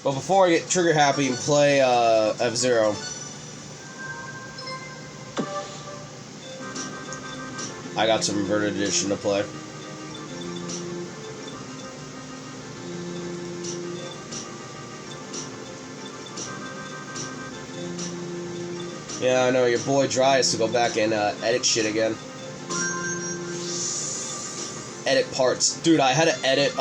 But before I get trigger happy and play F-Zero, I got some Inverted Edition to play. Yeah, I know, your boy Dry has to go back and edit shit again. Edit parts. Dude, I had to edit,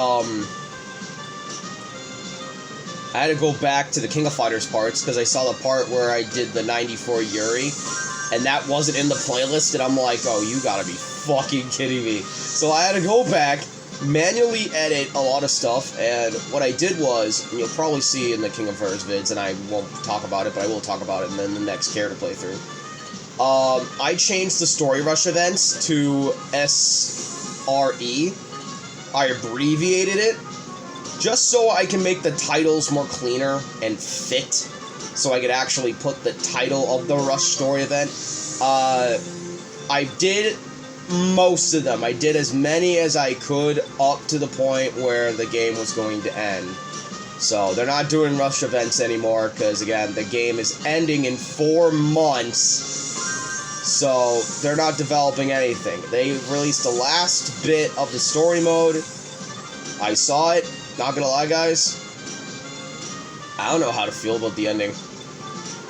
I had to go back to the King of Fighters parts, because I saw the part where I did the 94 Yuri, and that wasn't in the playlist, and I'm like, oh, you gotta be fucking kidding me. So I had to go back, manually edit a lot of stuff, and what I did was, and you'll probably see in the King of Fighters vids, and I won't talk about it, but I will talk about it in the next character playthrough. I changed the Story Rush events to SRE. I abbreviated it, just so I can make the titles more cleaner and fit, so I could actually put the title of the Rush story event. I did most of them. I did as many as I could up to the point where the game was going to end. So they're not doing Rush events anymore, because again, the game is ending in 4 months. So they're not developing anything. They released the last bit of the story mode. I saw it. Not gonna lie, guys, I don't know how to feel about the ending.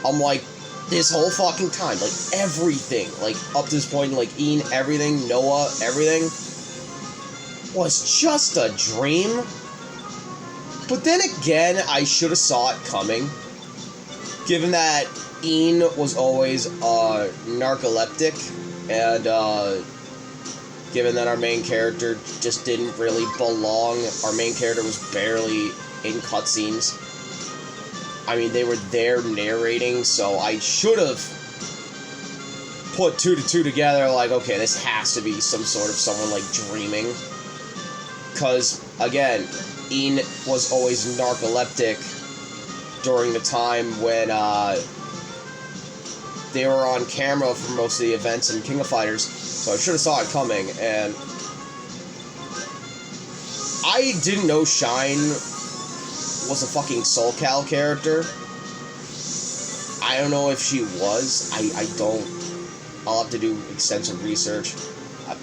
I'm like, this whole fucking time, like, everything, like, up to this point, like, Ian, everything, Noah, everything, was just a dream. But then again, I should have saw it coming, given that Ian was always, narcoleptic, and, given that our main character just didn't really belong. Our main character was barely in cutscenes. I mean, they were there narrating, so I should have put 2 to 2 together, like, okay, this has to be some sort of someone, like, dreaming. Because, again, Ian was always narcoleptic during the time when, they were on camera for most of the events in King of Fighters, so I should have saw it coming, and I didn't know Shine was a fucking Soul Cal character. I don't know if she was. I don't. I'll have to do extensive research.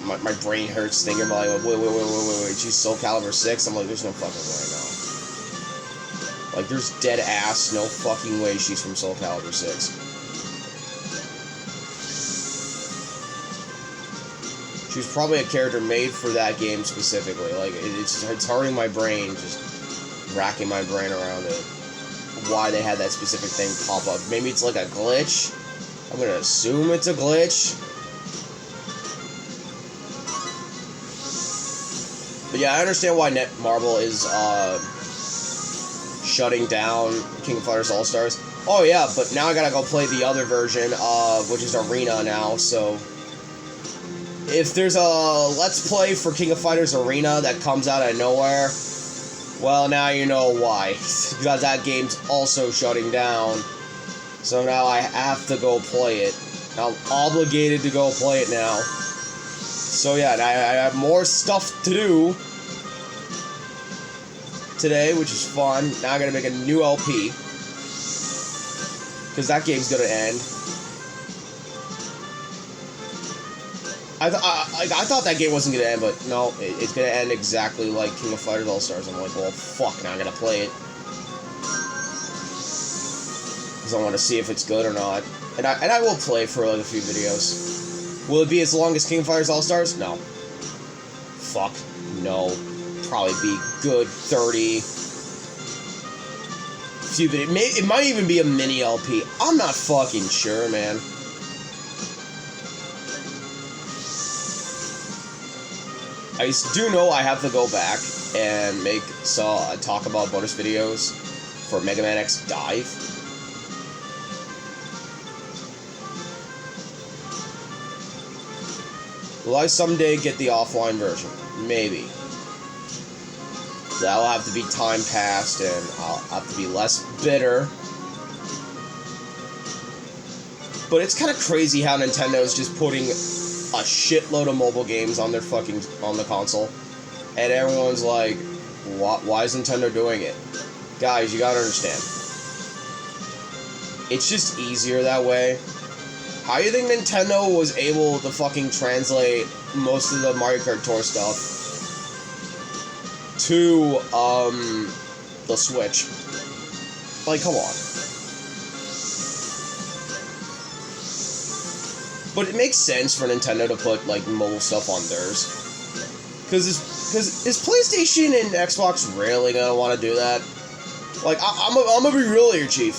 My brain hurts thinking about, like, wait, she's Soul Calibur 6? I'm like, there's no fucking way, no. Like, there's dead ass no fucking way she's from Soul Calibur 6. She was probably a character made for that game specifically. Like, it's hurting my brain, just racking my brain around it. Why they had that specific thing pop up. Maybe it's like a glitch. I'm gonna assume it's a glitch. But yeah, I understand why Netmarble is shutting down King of Fighters All-Stars. Oh yeah, but now I gotta go play the other version, which is Arena now, so if there's a Let's Play for King of Fighters Arena that comes out of nowhere, well, now you know why. Because that game's also shutting down. So now I have to go play it. I'm obligated to go play it now. So yeah, I have more stuff to do today, which is fun. Now I gotta make a new LP. Because that game's gonna end. I thought that game wasn't gonna end, but no, it's gonna end exactly like King of Fighters All-Stars. I'm like, well, fuck, now I'm gonna play it. Because I want to see if it's good or not. And I will play for like a few videos. Will it be as long as King of Fighters All-Stars? No. Fuck, no. Probably be good 30... few videos. It might even be a mini LP. I'm not fucking sure, man. I do know I have to go back and talk about bonus videos for Mega Man X Dive. Will I someday get the offline version? Maybe. That'll have to be time passed, and I'll have to be less bitter. But it's kind of crazy how Nintendo's just putting a shitload of mobile games on the console, and everyone's like, why is Nintendo doing it? Guys, you gotta understand. It's just easier that way. How do you think Nintendo was able to fucking translate most of the Mario Kart Tour stuff to, the Switch? Like, come on. But it makes sense for Nintendo to put, like, mobile stuff on theirs. Because is PlayStation and Xbox really gonna want to do that? Like, I'm gonna be real here, Chief.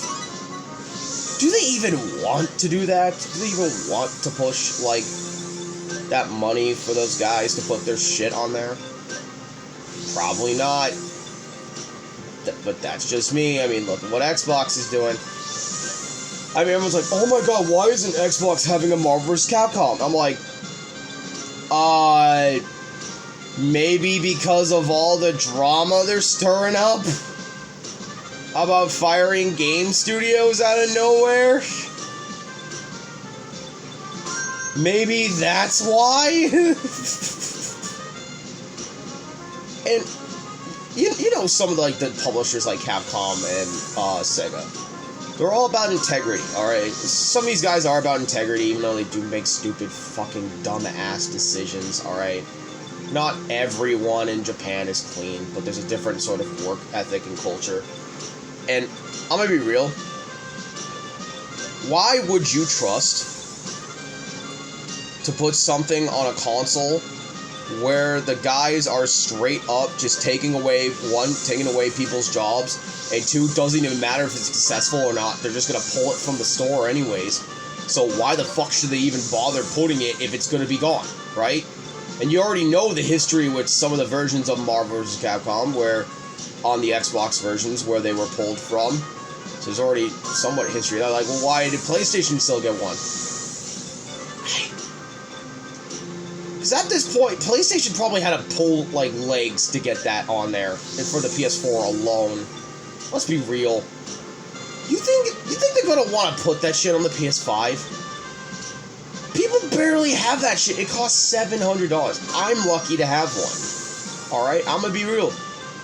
Do they even want to do that? Do they even want to push, like, that money for those guys to put their shit on there? Probably not. But that's just me. I mean, look at what Xbox is doing. I mean, everyone's like, oh my god, why isn't Xbox having a Marvel vs. Capcom? I'm like, maybe because of all the drama they're stirring up about firing game studios out of nowhere. Maybe that's why. And you know, some of the publishers like Capcom and Sega, they're all about integrity. All right, some of these guys are about integrity, even though they do make stupid, fucking dumb-ass decisions. All right. Not everyone in Japan is clean, but there's a different sort of work ethic and culture. And I'm gonna be real. Why would you trust to put something on a console where the guys are straight up just taking away people's jobs, and two, doesn't even matter if it's successful or not, they're just gonna pull it from the store anyways. So why the fuck should they even bother putting it if it's gonna be gone, right? And you already know the history with some of the versions of Marvel vs. Capcom, where on the Xbox versions where they were pulled from. So there's already somewhat history. They're like, well, why did PlayStation still get one? Because at this point, PlayStation probably had to pull, like, legs to get that on there. And for the PS4 alone. Let's be real. You think they're gonna want to put that shit on the PS5? People barely have that shit. It costs $700. I'm lucky to have one. Alright? I'm gonna be real.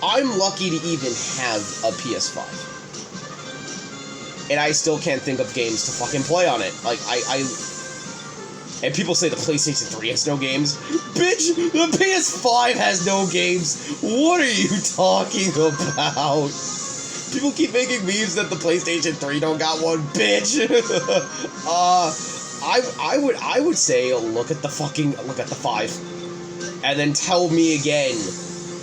I'm lucky to even have a PS5. And I still can't think of games to fucking play on it. Like, and people say the PlayStation 3 has no games. Bitch, the PS5 has no games. What are you talking about? People keep making memes that the PlayStation 3 don't got one. Bitch. I would say look at the 5, and then tell me again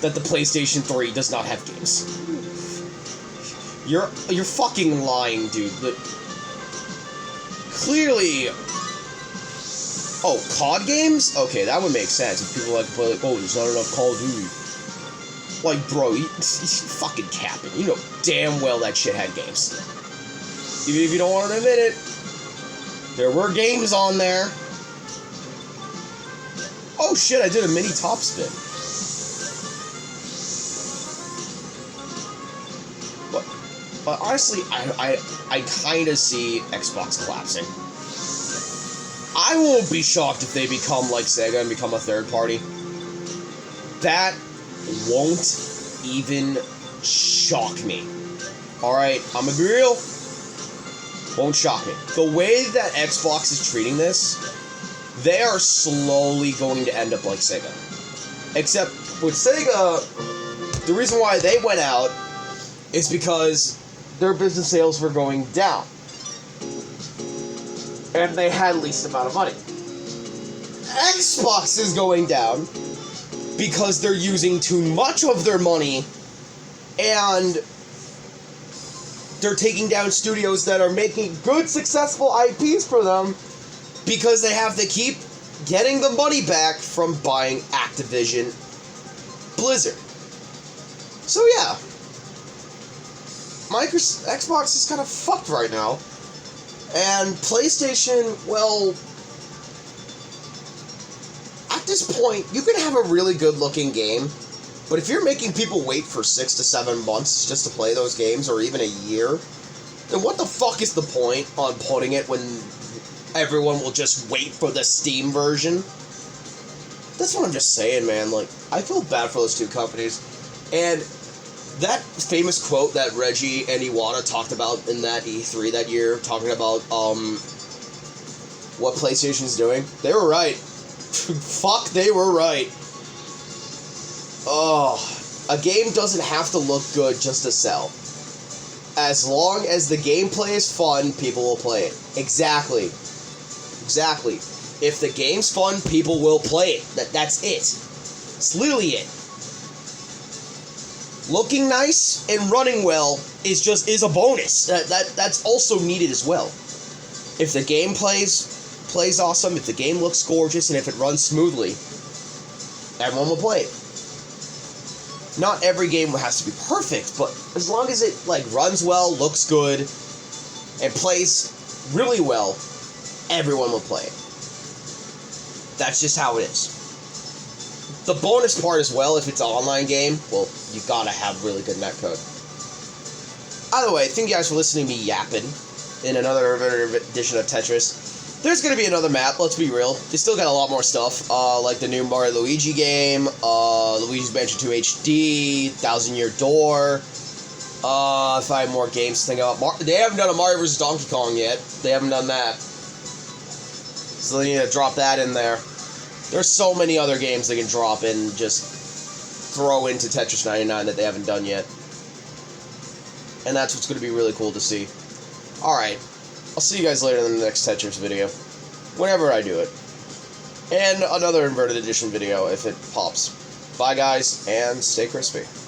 that the PlayStation 3 does not have games. You're fucking lying, dude. Clearly. Oh, COD games? Okay, that would make sense if people like to play like, oh, there's not enough Call of Duty. Like, bro, you fucking capping. You know damn well that shit had games. Even if you don't want to admit it. There were games on there. Oh shit, I did a mini top spin. But honestly, I kind of see Xbox collapsing. I won't be shocked if they become like Sega and become a third party. That won't even shock me. Alright, I'm gonna be real. Won't shock me. The way that Xbox is treating this, they are slowly going to end up like Sega. Except with Sega, the reason why they went out is because their business sales were going down. And they had least amount of money. Xbox is going down because they're using too much of their money, and they're taking down studios that are making good, successful IPs for them because they have to keep getting the money back from buying Activision Blizzard. So yeah, Xbox is kind of fucked right now. And PlayStation, well, at this point, you can have a really good-looking game, but if you're making people wait for 6 to 7 months just to play those games, or even a year, then what the fuck is the point on putting it when everyone will just wait for the Steam version? That's what I'm just saying, man. Like, I feel bad for those two companies. And That famous quote that Reggie and Iwata talked about in that E3 that year, talking about what PlayStation's doing, they were right. Fuck, they were right. Oh, a game doesn't have to look good just to sell. As long as the gameplay is fun, people will play it. Exactly. Exactly. If the game's fun, people will play it. That's it. It's literally it. Looking nice and running well is a bonus. That's also needed as well. If the game plays awesome, if the game looks gorgeous, and if it runs smoothly, everyone will play it. Not every game has to be perfect, but as long as it runs well, looks good, and plays really well, everyone will play it. That's just how it is. The bonus part as well, if it's an online game, well, you gotta have really good netcode. Either way, thank you guys for listening to me yapping in another edition of Tetris. There's gonna be another map, let's be real. They still got a lot more stuff, like the new Mario Luigi game, Luigi's Mansion 2 HD, Thousand Year Door. If I have more games to think about. They haven't done a Mario vs. Donkey Kong yet. They haven't done that. So they need to drop that in there. There's so many other games they can drop and just throw into Tetris 99 that they haven't done yet. And that's what's going to be really cool to see. Alright. I'll see you guys later in the next Tetris video. Whenever I do it. And another Inverted Edition video if it pops. Bye guys, and stay crispy.